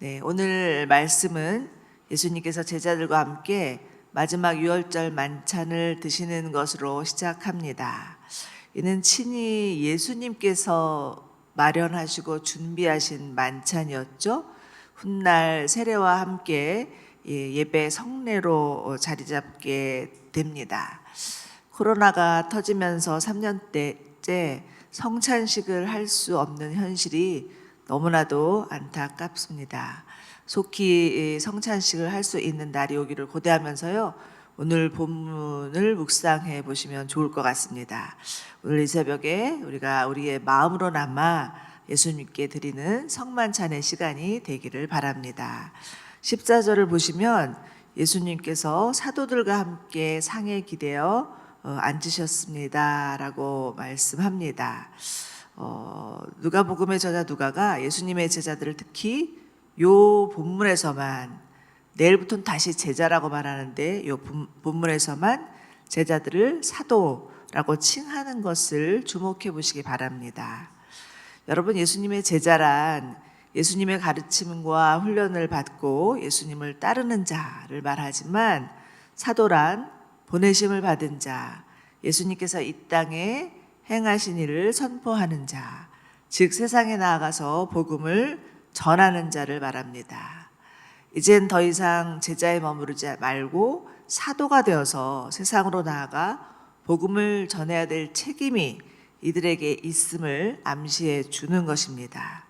네, 오늘 말씀은 예수님께서 제자들과 함께 마지막 유월절 만찬을 드시는 것으로 시작합니다. 이는 친히 예수님께서 마련하시고 준비하신 만찬이었죠. 훗날 세례와 함께 예배 성례로 자리 잡게 됩니다. 코로나가 터지면서 3년째 성찬식을 할 수 없는 현실이 너무나도 안타깝습니다. 속히 성찬식을 할 수 있는 날이 오기를 고대하면서요. 오늘 본문을 묵상해 보시면 좋을 것 같습니다. 오늘 이 새벽에 우리가 우리의 마음으로나마 예수님께 드리는 성만찬의 시간이 되기를 바랍니다. 14절을 보시면 예수님께서 사도들과 함께 상에 기대어 앉으셨습니다 라고 말씀합니다. 누가복음의 저자 누가가 예수님의 제자들을 특히 요 본문에서만, 내일부터는 다시 제자라고 말하는데 요 본문에서만 제자들을 사도라고 칭하는 것을 주목해 보시기 바랍니다. 여러분, 예수님의 제자란 예수님의 가르침과 훈련을 받고 예수님을 따르는 자를 말하지만, 사도란 보내심을 받은 자, 예수님께서 이 땅에 행하신 일을 선포하는 자, 즉 세상에 나아가서 복음을 전하는 자를 말합니다. 이젠 더 이상 제자에 머무르지 말고 사도가 되어서 세상으로 나아가 복음을 전해야 될 책임이 이들에게 있음을 암시해 주는 것입니다.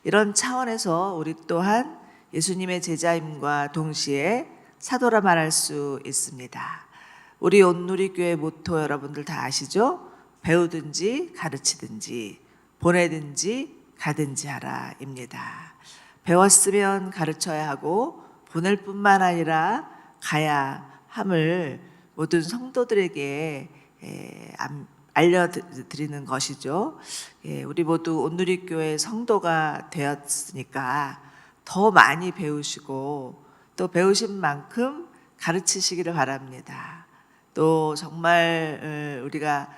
이런 차원에서 우리 또한 예수님의 제자임과 동시에 사도라 말할 수 있습니다. 우리 온누리교회 모토 여러분들 다 아시죠? 배우든지 가르치든지 보내든지 가든지 하라입니다. 배웠으면 가르쳐야 하고 보낼 뿐만 아니라 가야 함을 모든 성도들에게 알려드리는 것이죠. 우리 모두 온누리교회 성도가 되었으니까 더 많이 배우시고 또 배우신 만큼 가르치시기를 바랍니다. 또 정말 우리가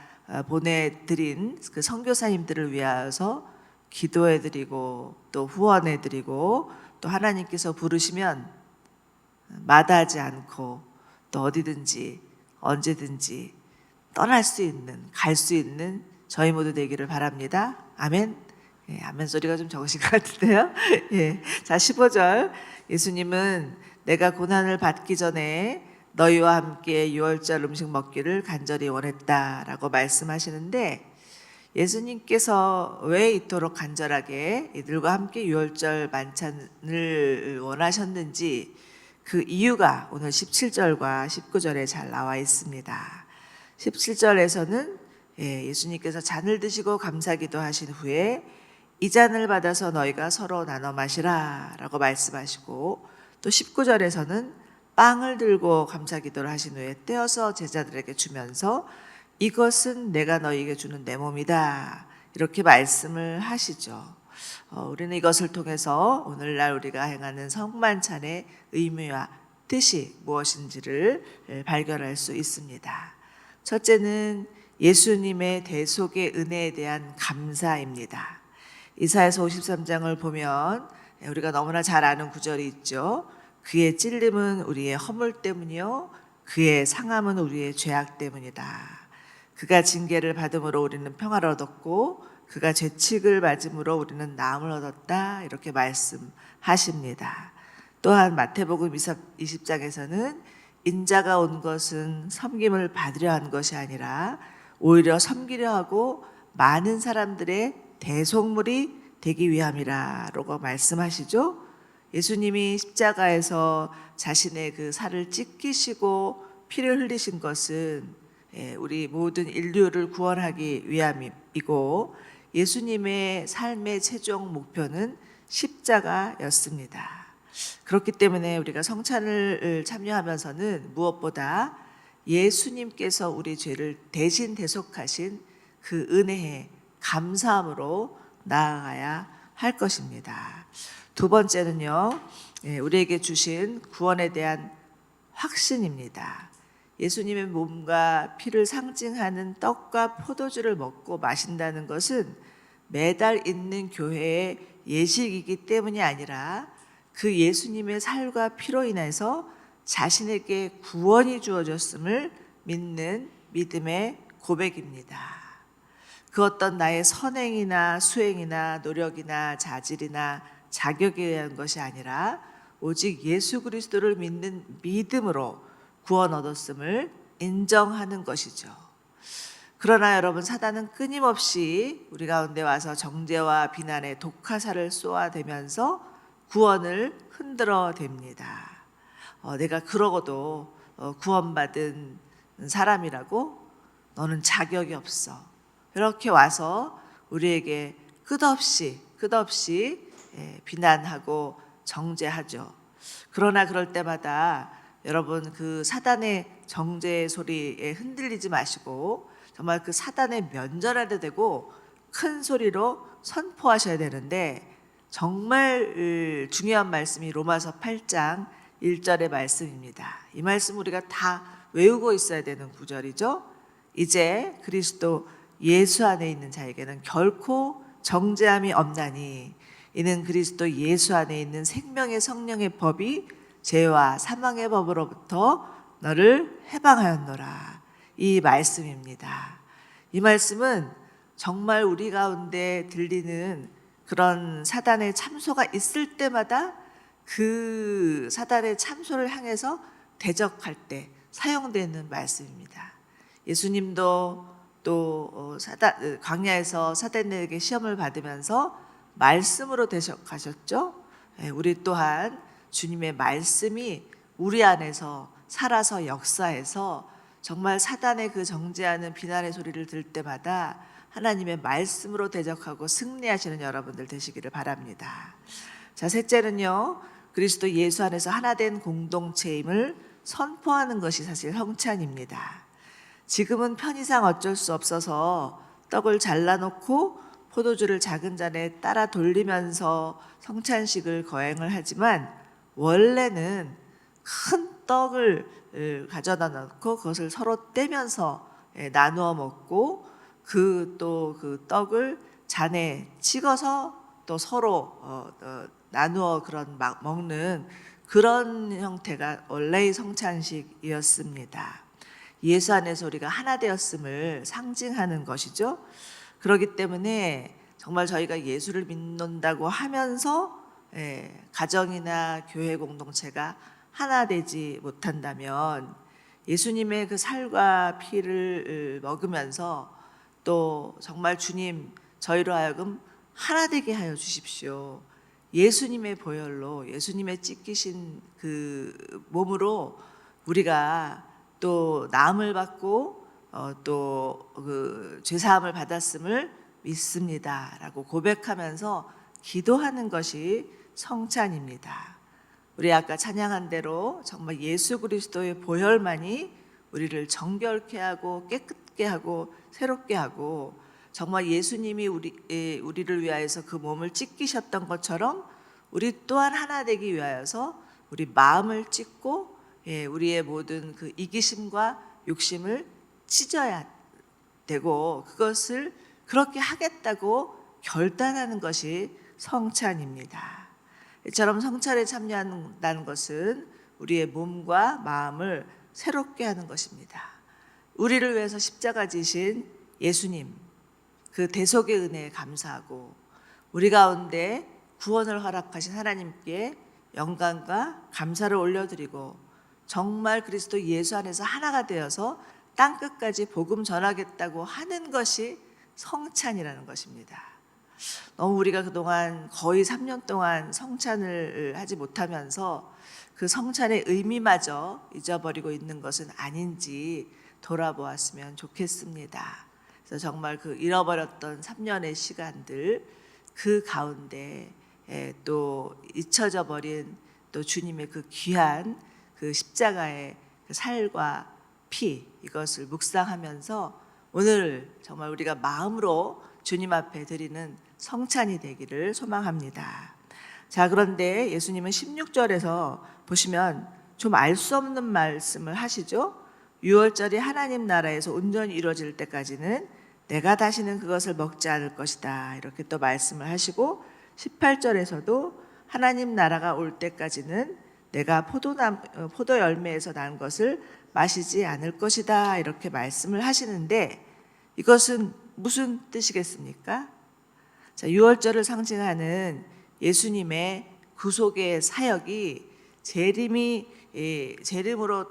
보내드린 그 선교사님들을 위하여서 기도해드리고 또 후원해드리고 또 하나님께서 부르시면 마다하지 않고 또 어디든지 언제든지 떠날 수 있는, 갈 수 있는 저희 모두 되기를 바랍니다. 아멘. 아멘 소리가 좀 적으신 것 같은데요. 자, 15절. 예수님은 내가 고난을 받기 전에 너희와 함께 유월절 음식 먹기를 간절히 원했다라고 말씀하시는데, 예수님께서 왜 이토록 간절하게 이들과 함께 유월절 만찬을 원하셨는지 그 이유가 오늘 17절과 19절에 잘 나와 있습니다. 17절에서는 예수님께서 잔을 드시고 감사기도 하신 후에 이 잔을 받아서 너희가 서로 나눠 마시라 라고 말씀하시고, 또 19절에서는 빵을 들고 감사기도를 하신 후에 떼어서 제자들에게 주면서 이것은 내가 너희에게 주는 내 몸이다 이렇게 말씀을 하시죠. 우리는 이것을 통해서 오늘날 우리가 행하는 성만찬의 의미와 뜻이 무엇인지를 발견할 수 있습니다. 첫째는 예수님의 대속의 은혜에 대한 감사입니다. 이사야서 53장을 보면 우리가 너무나 잘 아는 구절이 있죠. 그의 찔림은 우리의 허물 때문이요 그의 상함은 우리의 죄악 때문이다. 그가 징계를 받음으로 우리는 평화를 얻었고 그가 죄칙을 맞음으로 우리는 나음을 얻었다 이렇게 말씀하십니다. 또한 마태복음 20장에서는 인자가 온 것은 섬김을 받으려 한 것이 아니라 오히려 섬기려 하고 많은 사람들의 대속물이 되기 위함이라고 말씀하시죠. 예수님이 십자가에서 자신의 그 살을 찢기시고 피를 흘리신 것은 우리 모든 인류를 구원하기 위함이고, 예수님의 삶의 최종 목표는 십자가였습니다. 그렇기 때문에 우리가 성찬을 참여하면서는 무엇보다 예수님께서 우리 죄를 대신 대속하신 그 은혜에 감사함으로 나아가야 할 것입니다. 두 번째는요, 우리에게 주신 구원에 대한 확신입니다. 예수님의 몸과 피를 상징하는 떡과 포도주를 먹고 마신다는 것은 매달 있는 교회의 예식이기 때문이 아니라 그 예수님의 살과 피로 인해서 자신에게 구원이 주어졌음을 믿는 믿음의 고백입니다. 그 어떤 나의 선행이나 수행이나 노력이나 자질이나 자격에 의한 것이 아니라 오직 예수 그리스도를 믿는 믿음으로 구원 얻었음을 인정하는 것이죠. 그러나 여러분, 사단은 끊임없이 우리 가운데 와서 정죄와 비난의 독화살을 쏘아대면서 구원을 흔들어댑니다. 내가 그러고도 구원받은 사람이라고? 너는 자격이 없어. 이렇게 와서 우리에게 끝없이 비난하고 정죄하죠. 그러나 그럴 때마다 여러분, 그 사단의 정죄 소리에 흔들리지 마시고 정말 그 사단에 면전하게 되고 큰 소리로 선포하셔야 되는데, 정말 중요한 말씀이 로마서 8장 1절의 말씀입니다. 이 말씀 우리가 다 외우고 있어야 되는 구절이죠. 이제 그리스도 예수 안에 있는 자에게는 결코 정죄함이 없나니 이는 그리스도 예수 안에 있는 생명의 성령의 법이 죄와 사망의 법으로부터 너를 해방하였노라. 이 말씀입니다. 이 말씀은 정말 우리 가운데 들리는 그런 사단의 참소가 있을 때마다 그 사단의 참소를 향해서 대적할 때 사용되는 말씀입니다. 예수님도 또 광야에서 사단에게 시험을 받으면서 말씀으로 대적하셨죠. 우리 또한 주님의 말씀이 우리 안에서 살아서 역사해서 정말 사단의 그 정죄하는 비난의 소리를 들을 때마다 하나님의 말씀으로 대적하고 승리하시는 여러분들 되시기를 바랍니다. 자, 셋째는요, 그리스도 예수 안에서 하나 된 공동체임을 선포하는 것이 사실 성찬입니다. 지금은 편의상 어쩔 수 없어서 떡을 잘라놓고 포도주를 작은 잔에 따라 돌리면서 성찬식을 거행을 하지만, 원래는 큰 떡을 가져다 놓고 그것을 서로 떼면서 나누어 먹고 그 떡을 잔에 찍어서 또 서로 나누어 먹는 그런 형태가 원래의 성찬식이었습니다. 예수 안에서 우리가 하나 되었음을 상징하는 것이죠. 그렇기 때문에 정말 저희가 예수를 믿는다고 하면서 가정이나 교회 공동체가 하나 되지 못한다면 예수님의 그 살과 피를 먹으면서 또 정말 주님, 저희로 하여금 하나 되게 하여 주십시오. 예수님의 보혈로, 예수님의 찢기신 그 몸으로 우리가 또 나음을 받고 또 그 죄사함을 받았음을 믿습니다라고 고백하면서 기도하는 것이 성찬입니다. 우리 아까 찬양한 대로 정말 예수 그리스도의 보혈만이 우리를 정결케 하고 깨끗게 하고 새롭게 하고, 정말 예수님이 우리를 위하여서 그 몸을 찢기셨던 것처럼 우리 또한 하나 되기 위하여서 우리 마음을 찢고 우리의 모든 그 이기심과 욕심을 찢어야 되고, 그것을 그렇게 하겠다고 결단하는 것이 성찬입니다. 이처럼 성찬에 참여한다는 것은 우리의 몸과 마음을 새롭게 하는 것입니다. 우리를 위해서 십자가 지신 예수님, 그 대속의 은혜에 감사하고 우리 가운데 구원을 허락하신 하나님께 영광과 감사를 올려드리고 정말 그리스도 예수 안에서 하나가 되어서 땅끝까지 복음 전하겠다고 하는 것이 성찬이라는 것입니다. 너무 우리가 그동안 거의 3년 동안 성찬을 하지 못하면서 그 성찬의 의미마저 잊어버리고 있는 것은 아닌지 돌아보았으면 좋겠습니다. 그래서 정말 그 잃어버렸던 3년의 시간들, 그 가운데 또 잊혀져 버린 또 주님의 그 귀한 그 십자가의 그 살과 피, 이것을 묵상하면서 오늘 정말 우리가 마음으로 주님 앞에 드리는 성찬이 되기를 소망합니다. 자, 그런데 예수님은 16절에서 보시면 좀 알 수 없는 말씀을 하시죠. 유월절이 하나님 나라에서 온전히 이루어질 때까지는 내가 다시는 그것을 먹지 않을 것이다, 이렇게 또 말씀을 하시고, 18절에서도 하나님 나라가 올 때까지는 내가 포도 열매에서 난 것을 마시지 않을 것이다 이렇게 말씀을 하시는데 이것은 무슨 뜻이겠습니까? 자, 유월절을 상징하는 예수님의 구속의 사역이 재림으로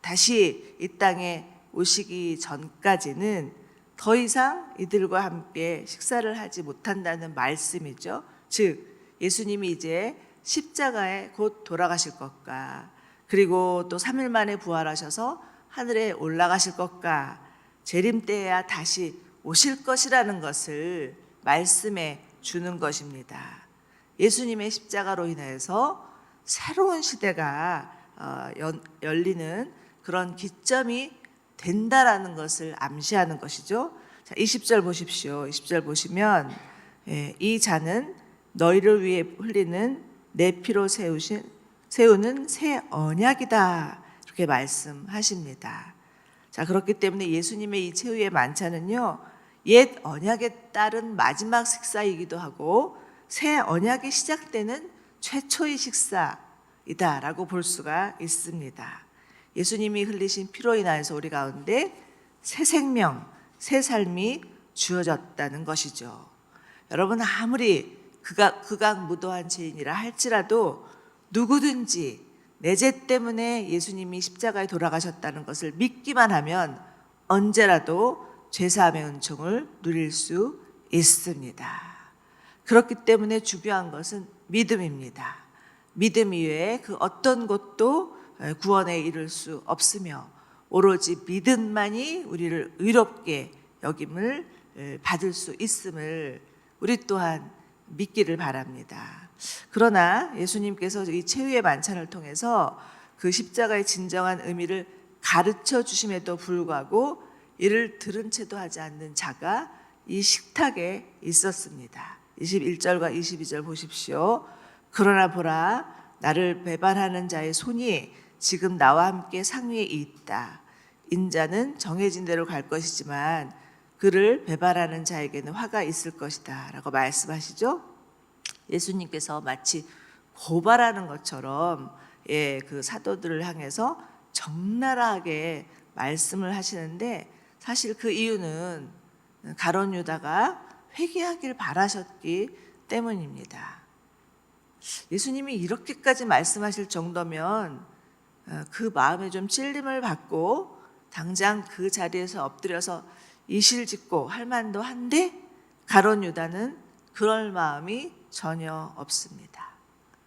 다시 이 땅에 오시기 전까지는 더 이상 이들과 함께 식사를 하지 못한다는 말씀이죠. 즉 예수님이 이제 십자가에 곧 돌아가실 것과 그리고 또 3일 만에 부활하셔서 하늘에 올라가실 것과 재림 때에야 다시 오실 것이라는 것을 말씀해 주는 것입니다. 예수님의 십자가로 인해서 새로운 시대가 열리는 그런 기점이 된다라는 것을 암시하는 것이죠. 자, 20절 보십시오. 20절 보시면 이 잔은 너희를 위해 흘리는 내 피로 세우는 새 언약이다 이렇게 말씀하십니다. 자, 그렇기 때문에 예수님의 이 최후의 만찬은요 옛 언약에 따른 마지막 식사이기도 하고 새 언약이 시작되는 최초의 식사이다라고 볼 수가 있습니다. 예수님이 흘리신 피로 인하여서 우리 가운데 새 생명, 새 삶이 주어졌다는 것이죠. 여러분 아무리 극악무도한 죄인이라 할지라도 누구든지 내 죄 때문에 예수님이 십자가에 돌아가셨다는 것을 믿기만 하면 언제라도 죄사함의 은총을 누릴 수 있습니다. 그렇기 때문에 중요한 것은 믿음입니다. 믿음 이외에 그 어떤 것도 구원에 이를 수 없으며 오로지 믿음만이 우리를 의롭게 여김을 받을 수 있음을 우리 또한 믿기를 바랍니다. 그러나 예수님께서 이 최후의 만찬을 통해서 그 십자가의 진정한 의미를 가르쳐 주심에도 불구하고 이를 들은 채도 하지 않는 자가 이 식탁에 있었습니다. 21절과 22절 보십시오. 그러나 보라, 나를 배반하는 자의 손이 지금 나와 함께 상위에 있다. 인자는 정해진 대로 갈 것이지만 그를 배반하는 자에게는 화가 있을 것이다 라고 말씀하시죠. 예수님께서 마치 고발하는 것처럼 그 사도들을 향해서 적나라하게 말씀을 하시는데 사실 그 이유는 가룟 유다가 회개하길 바라셨기 때문입니다. 예수님이 이렇게까지 말씀하실 정도면 그 마음에 좀 찔림을 받고 당장 그 자리에서 엎드려서 이실직고 할 만도 한데 가룟 유다는 그럴 마음이 전혀 없습니다.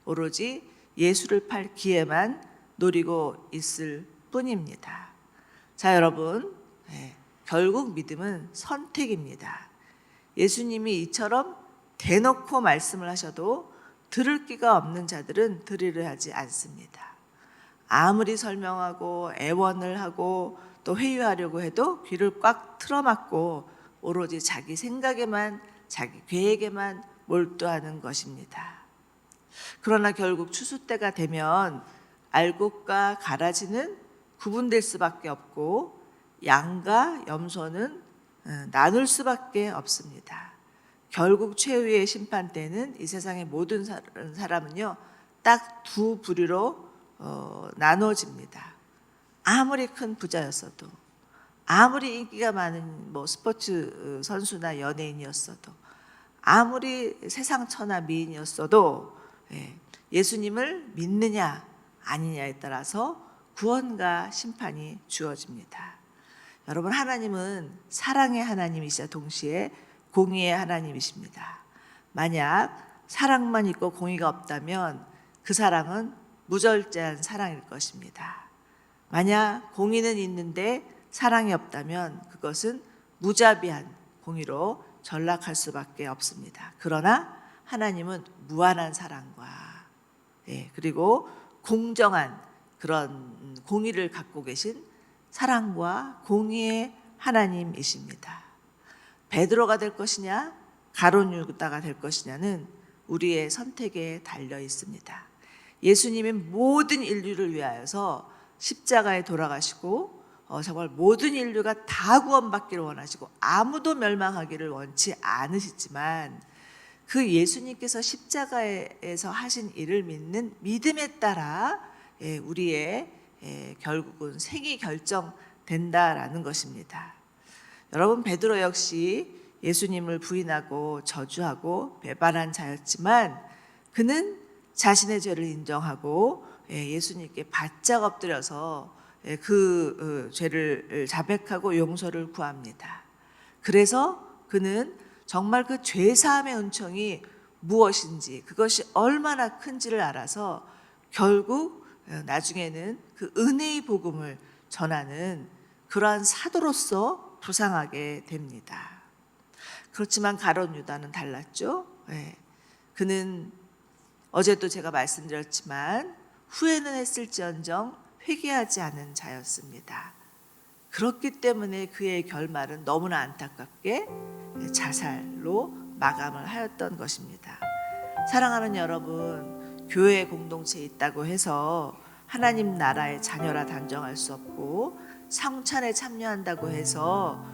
오로지 예수를 팔 기회만 노리고 있을 뿐입니다. 자, 여러분, 결국 믿음은 선택입니다. 예수님이 이처럼 대놓고 말씀을 하셔도 들을 끼가 없는 자들은 들으려 하지 않습니다. 아무리 설명하고 애원을 하고 또 회유하려고 해도 귀를 꽉 틀어막고 오로지 자기 생각에만 자기 계획에만 몰두하는 것입니다. 그러나 결국 추수 때가 되면 알곡과 가라지는 구분될 수밖에 없고 양과 염소는 나눌 수밖에 없습니다. 결국 최후의 심판 때는 이 세상의 모든 사람은요 딱 두 부류로 나눠집니다. 아무리 큰 부자였어도 아무리 인기가 많은 스포츠 선수나 연예인이었어도 아무리 세상천하 미인이었어도 예수님을 믿느냐 아니냐에 따라서 구원과 심판이 주어집니다. 여러분, 하나님은 사랑의 하나님이시자 동시에 공의의 하나님이십니다. 만약 사랑만 있고 공의가 없다면 그 사랑은 무절제한 사랑일 것입니다. 만약 공의는 있는데 사랑이 없다면 그것은 무자비한 공의로 전락할 수밖에 없습니다. 그러나 하나님은 무한한 사랑과 그리고 공정한 그런 공의를 갖고 계신 사랑과 공의의 하나님이십니다. 베드로가 될 것이냐 가룟 유다가 될 것이냐는 우리의 선택에 달려 있습니다. 예수님이 모든 인류를 위하여서 십자가에 돌아가시고 정말 모든 인류가 다 구원받기를 원하시고 아무도 멸망하기를 원치 않으시지만 그 예수님께서 십자가에서 하신 일을 믿는 믿음에 따라 우리의 결국은 생이 결정된다라는 것입니다. 여러분, 베드로 역시 예수님을 부인하고 저주하고 배반한 자였지만 그는 자신의 죄를 인정하고 예수님께 바짝 엎드려서 그 죄를 자백하고 용서를 구합니다. 그래서 그는 정말 그 죄사함의 은총이 무엇인지, 그것이 얼마나 큰지를 알아서 결국 나중에는 그 은혜의 복음을 전하는 그러한 사도로서 부상하게 됩니다. 그렇지만 가룟 유다는 달랐죠. 그는 어제도 제가 말씀드렸지만 후회는 했을지언정 회개하지 않은 자였습니다. 그렇기 때문에 그의 결말은 너무나 안타깝게 자살로 마감을 하였던 것입니다. 사랑하는 여러분, 교회 공동체에 있다고 해서 하나님 나라의 자녀라 단정할 수 없고 성찬에 참여한다고 해서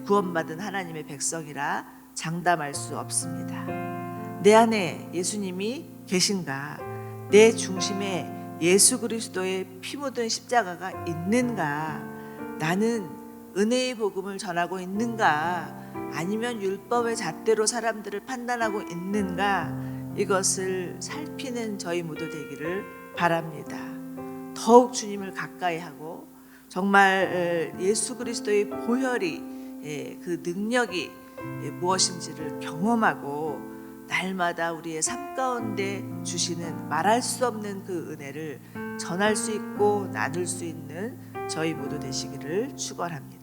구원받은 하나님의 백성이라 장담할 수 없습니다. 내 안에 예수님이 계신가? 내 중심에 예수 그리스도의 피 묻은 십자가가 있는가? 나는 은혜의 복음을 전하고 있는가? 아니면 율법의 잣대로 사람들을 판단하고 있는가? 이것을 살피는 저희 모두 되기를 바랍니다. 더욱 주님을 가까이 하고 정말 예수 그리스도의 보혈이 그 능력이 무엇인지를 경험하고 날마다 우리의 삶 가운데 주시는 말할 수 없는 그 은혜를 전할 수 있고 나눌 수 있는 저희 모두 되시기를 축원합니다.